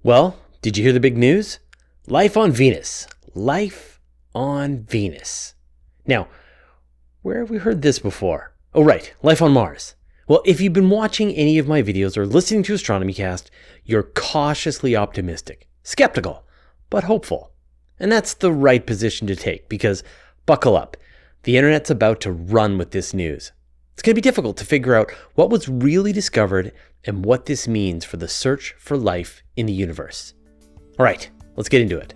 Well, did you hear the big news? Life on Venus. Life on Venus. Now, where have we heard this before? Oh, right, life on Mars. Well, if you've been watching any of my videos or listening to Astronomy Cast, you're cautiously optimistic, skeptical, but hopeful. And that's the right position to take because, buckle up, the internet's about to run with this news. It's going to be difficult to figure out what was really discovered and what this means for the search for life in the universe. All right, let's get into it.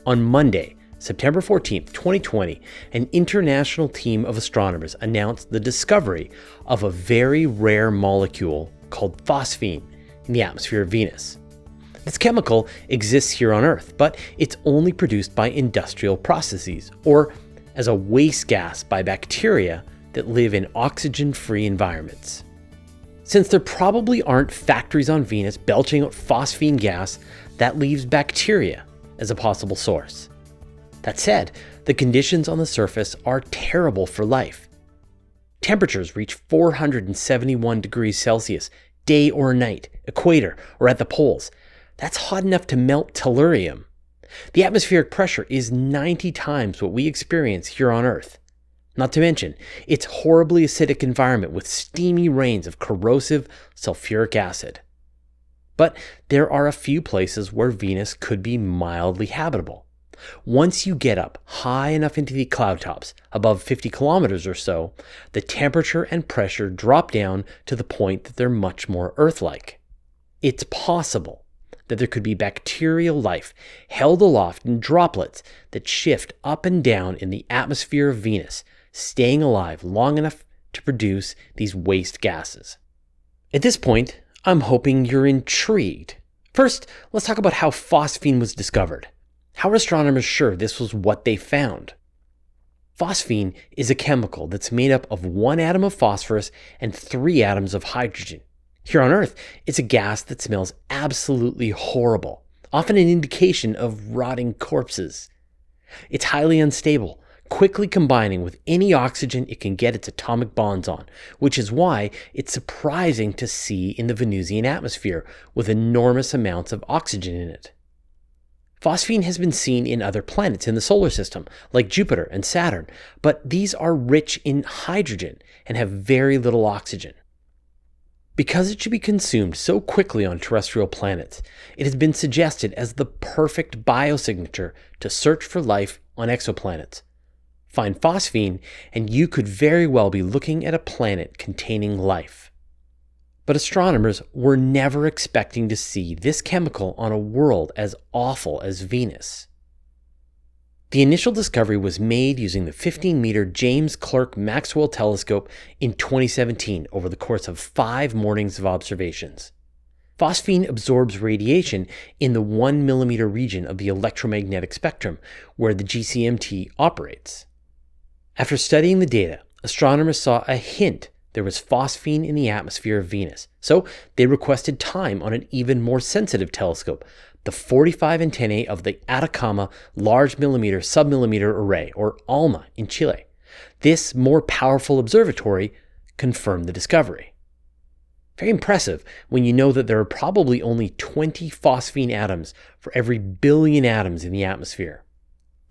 On Monday, September 14th, 2020, an international team of astronomers announced the discovery of a very rare molecule called phosphine in the atmosphere of Venus. This chemical exists here on Earth, but it's only produced by industrial processes, or as a waste gas by bacteria that live in oxygen-free environments. Since there probably aren't factories on Venus belching out phosphine gas, that leaves bacteria as a possible source. That said, the conditions on the surface are terrible for life. Temperatures reach 471 degrees Celsius, day or night, equator, or at the poles. That's hot enough to melt tellurium. The atmospheric pressure is 90 times what we experience here on Earth. Not to mention, its horribly acidic environment with steamy rains of corrosive sulfuric acid. But there are a few places where Venus could be mildly habitable. Once you get up high enough into the cloud tops, above 50 kilometers or so, the temperature and pressure drop down to the point that they're much more Earth-like. It's possible that there could be bacterial life held aloft in droplets that shift up and down in the atmosphere of Venus, staying alive long enough to produce these waste gases. At this point, I'm hoping you're intrigued. First, let's talk about how phosphine was discovered. How are astronomers sure this was what they found? Phosphine is a chemical that's made up of one atom of phosphorus and 3 atoms of hydrogen. Here on Earth, it's a gas that smells absolutely horrible, often an indication of rotting corpses. It's highly unstable, quickly combining with any oxygen it can get its atomic bonds on, which is why it's surprising to see in the Venusian atmosphere with enormous amounts of oxygen in it. Phosphine has been seen in other planets in the solar system, like Jupiter and Saturn, but these are rich in hydrogen and have very little oxygen. Because it should be consumed so quickly on terrestrial planets, it has been suggested as the perfect biosignature to search for life on exoplanets. Find phosphine, and you could very well be looking at a planet containing life. But astronomers were never expecting to see this chemical on a world as awful as Venus. The initial discovery was made using the 15-meter James Clerk Maxwell telescope in 2017 over the course of 5 mornings of observations. Phosphine absorbs radiation in the 1 millimeter region of the electromagnetic spectrum where the GCMT operates. After studying the data, astronomers saw a hint there was phosphine in the atmosphere of Venus, so they requested time on an even more sensitive telescope, the 45 antennae of the Atacama Large Millimeter Submillimeter Array, or ALMA, in Chile. This more powerful observatory confirmed the discovery. Very impressive when you know that there are probably only 20 phosphine atoms for every billion atoms in the atmosphere.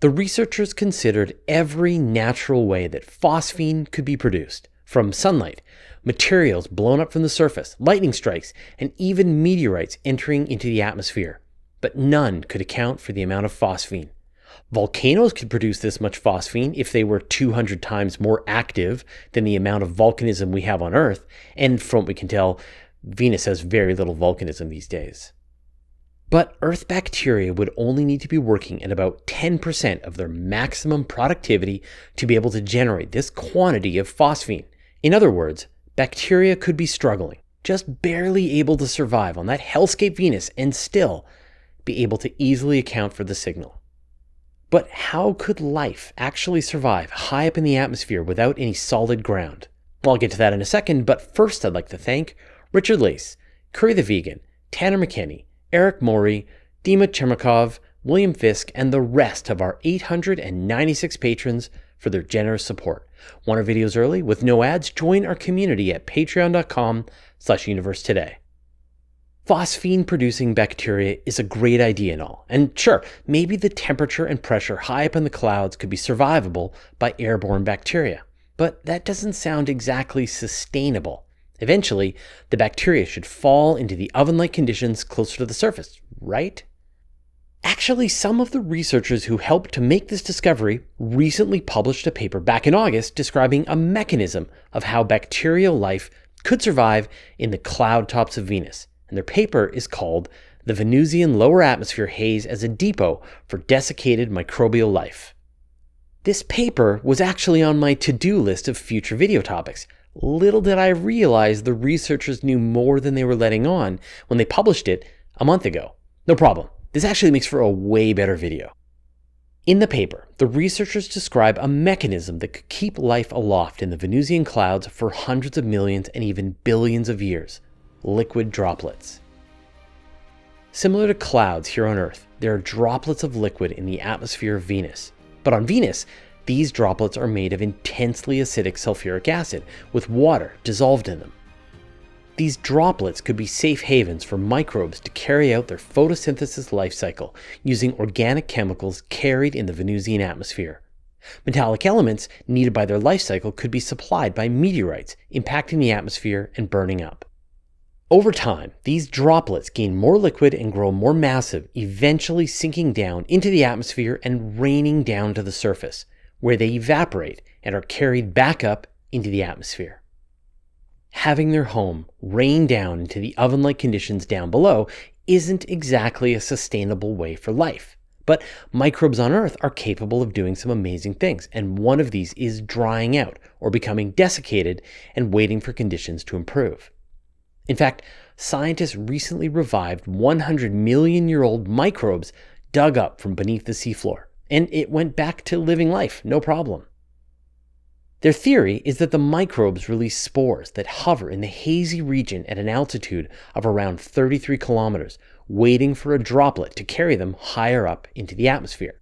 The researchers considered every natural way that phosphine could be produced, from sunlight, materials blown up from the surface, lightning strikes, and even meteorites entering into the atmosphere. But none could account for the amount of phosphine. Volcanoes could produce this much phosphine if they were 200 times more active than the amount of volcanism we have on Earth, and from what we can tell, Venus has very little volcanism these days. But Earth bacteria would only need to be working at about 10% of their maximum productivity to be able to generate this quantity of phosphine. In other words, bacteria could be struggling, just barely able to survive on that hellscape Venus and still be able to easily account for the signal. But how could life actually survive high up in the atmosphere without any solid ground? Well, I'll get to that in a second, but first I'd like to thank Richard Lace, Curry the Vegan, Tanner McKinney, Eric Maury, Dima Chermakov, William Fisk, and the rest of our 896 patrons for their generous support. Want our videos early with no ads? Join our community at patreon.com/universetoday. Phosphine producing bacteria is a great idea and all. And sure, maybe the temperature and pressure high up in the clouds could be survivable by airborne bacteria. But that doesn't sound exactly sustainable. Eventually, the bacteria should fall into the oven-like conditions closer to the surface, right? Actually, some of the researchers who helped to make this discovery recently published a paper back in August describing a mechanism of how bacterial life could survive in the cloud tops of Venus. And their paper is called "The Venusian Lower Atmosphere Haze as a Depot for Desiccated Microbial Life." This paper was actually on my to-do list of future video topics. Little did I realize the researchers knew more than they were letting on when they published it a month ago. No problem. This actually makes for a way better video. In the paper, the researchers describe a mechanism that could keep life aloft in the Venusian clouds for hundreds of millions and even billions of years: liquid droplets. Similar to clouds here on Earth, there are droplets of liquid in the atmosphere of Venus. But on Venus, these droplets are made of intensely acidic sulfuric acid with water dissolved in them. These droplets could be safe havens for microbes to carry out their photosynthesis life cycle using organic chemicals carried in the Venusian atmosphere. Metallic elements needed by their life cycle could be supplied by meteorites impacting the atmosphere and burning up. Over time, these droplets gain more liquid and grow more massive, eventually sinking down into the atmosphere and raining down to the surface, where they evaporate and are carried back up into the atmosphere. Having their home rain down into the oven-like conditions down below isn't exactly a sustainable way for life. But microbes on Earth are capable of doing some amazing things, and one of these is drying out or becoming desiccated and waiting for conditions to improve. In fact, scientists recently revived 100-million-year-old microbes dug up from beneath the seafloor, and it went back to living life, no problem. Their theory is that the microbes release spores that hover in the hazy region at an altitude of around 33 kilometers, waiting for a droplet to carry them higher up into the atmosphere.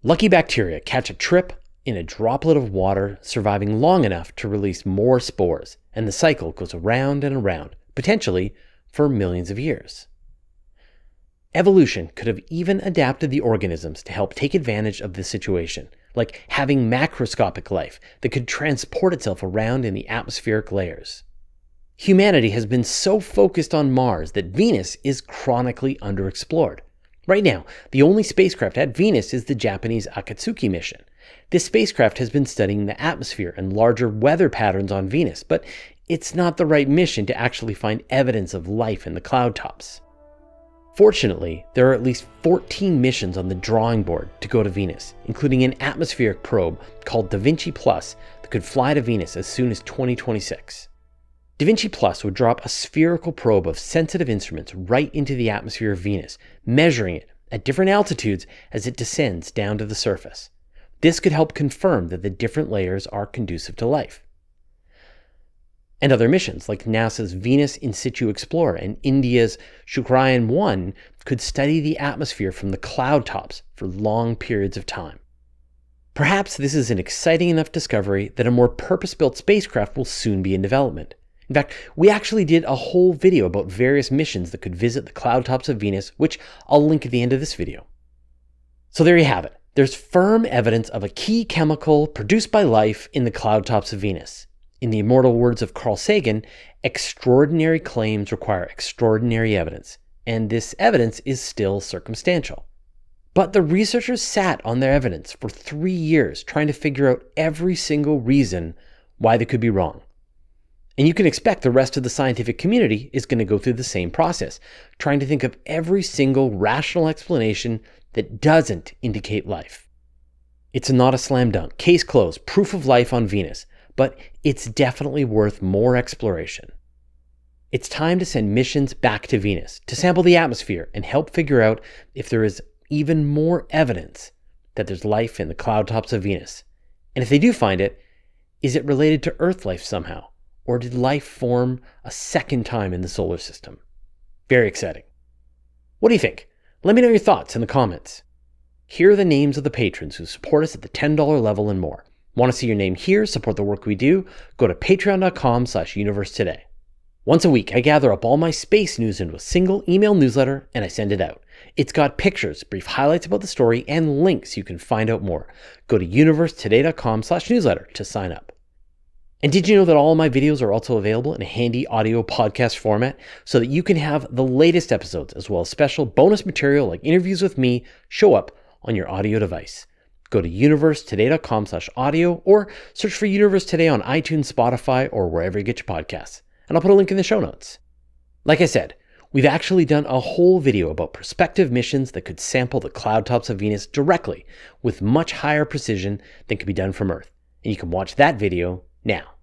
Lucky bacteria catch a trip in a droplet of water, surviving long enough to release more spores, and the cycle goes around and around, potentially for millions of years. Evolution could have even adapted the organisms to help take advantage of this situation, like having macroscopic life that could transport itself around in the atmospheric layers. Humanity has been so focused on Mars that Venus is chronically underexplored. Right now, the only spacecraft at Venus is the Japanese Akatsuki mission. This spacecraft has been studying the atmosphere and larger weather patterns on Venus, but it's not the right mission to actually find evidence of life in the cloud tops. Fortunately, there are at least 14 missions on the drawing board to go to Venus, including an atmospheric probe called Da Vinci Plus that could fly to Venus as soon as 2026. Da Vinci Plus would drop a spherical probe of sensitive instruments right into the atmosphere of Venus, measuring it at different altitudes as it descends down to the surface. This could help confirm that the different layers are conducive to life. And other missions, like NASA's Venus In Situ Explorer and India's Shukrayan-1, could study the atmosphere from the cloud tops for long periods of time. Perhaps this is an exciting enough discovery that a more purpose-built spacecraft will soon be in development. In fact, we actually did a whole video about various missions that could visit the cloud tops of Venus, which I'll link at the end of this video. So there you have it. There's firm evidence of a key chemical produced by life in the cloud tops of Venus. In the immortal words of Carl Sagan, extraordinary claims require extraordinary evidence, and this evidence is still circumstantial. But the researchers sat on their evidence for 3 years trying to figure out every single reason why they could be wrong. And you can expect the rest of the scientific community is going to go through the same process, trying to think of every single rational explanation that doesn't indicate life. It's not a slam dunk, case closed, proof of life on Venus, but it's definitely worth more exploration. It's time to send missions back to Venus to sample the atmosphere and help figure out if there is even more evidence that there's life in the cloud tops of Venus. And if they do find it, is it related to Earth life somehow? Or did life form a second time in the solar system? Very exciting. What do you think? Let me know your thoughts in the comments. Here are the names of the patrons who support us at the $10 level and more. Want to see your name here, support the work we do? Go to patreon.com/universetoday. Once a week, I gather up all my space news into a single email newsletter and I send it out. It's got pictures, brief highlights about the story, and links you can find out more. Go to universetoday.com/newsletter to sign up. And did you know that all my videos are also available in a handy audio podcast format so that you can have the latest episodes as well as special bonus material like interviews with me show up on your audio device? Go to universetoday.com/audio or search for Universe Today on iTunes, Spotify, or wherever you get your podcasts. And I'll put a link in the show notes. Like I said, we've actually done a whole video about prospective missions that could sample the cloud tops of Venus directly with much higher precision than can be done from Earth. And you can watch that video now.